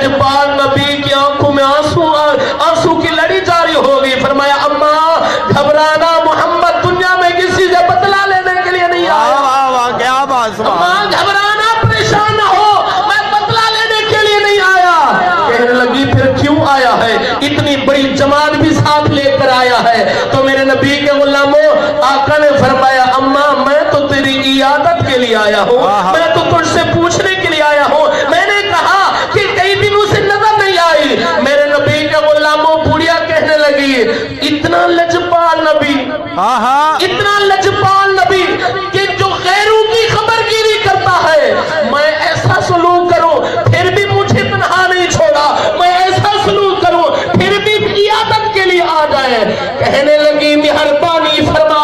लजपाल नबी की आंखों में आंसू की लड़ी जारी हो गई। फरमाया अम्मा घबराना, मोहम्मद दुनिया में किसी से बदला लेने के लिए नहीं आया। क्या बात, अम्मा घबराना, परेशान ना हो, मैं बदला लेने के लिए नहीं आया। कहने लगी फिर क्यों आया है? इतनी बड़ी जमात भी साथ लेकर आया है। तो मेरे नबी के गुलामों, आका ने फरमाया अम्मा मैं तो तेरी इयादत के लिए आया हूँ, मैं तो तुझसे पूछने के लिए आया हूँ। मैंने कहा कि कई दिनों से नजर नहीं आई। मेरे नबी के गुलामों, बुढ़िया कहने लगी इतना लजपाल नबी, इतना लजपाल नबी कि जो गैरों की खबरगिरी करता है, मैं ऐसा सलूक करूं फिर भी मुझे तन्हा नहीं छोड़ा, मैं ऐसा सलूक करूं फिर भी इयादत के लिए आ जाए। कहने लगी मेहरबानी फरमा,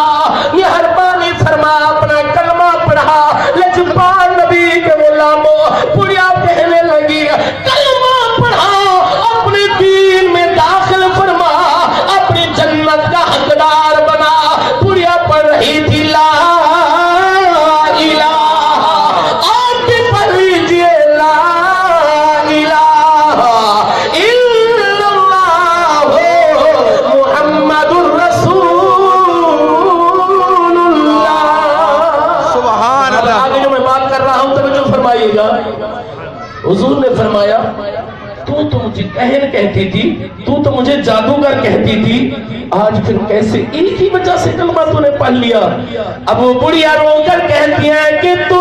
मेहरबानी फरमा, अपना कलमा पढ़ा। लजपाल नबी के गुलामों, बुढ़िया कहने लगी कलमा पढ़ा, अपने दीन में दाखिल फरमा, अपनी जन्नत का हकदार बना। बुढ़िया पढ़ रही थी ला इलाहा, आप भी पढ़ लीजिए ला इलाहा इल्लल्लाह मुहम्मदुर रसूलुल्लाह। सुभान अल्लाह। आगे जो मैं बात कर रहा हूं तवज्जो फरमाइएगा। हुजूर ने फरमाया तू तो मुझे कहन कहती थी, तू तो मुझे जादूगर कहती थी, आज फिर कैसे एक ही वजह से कलमा तूने पढ़ लिया। अब वो बुढ़िया रोकर कहती है कि तू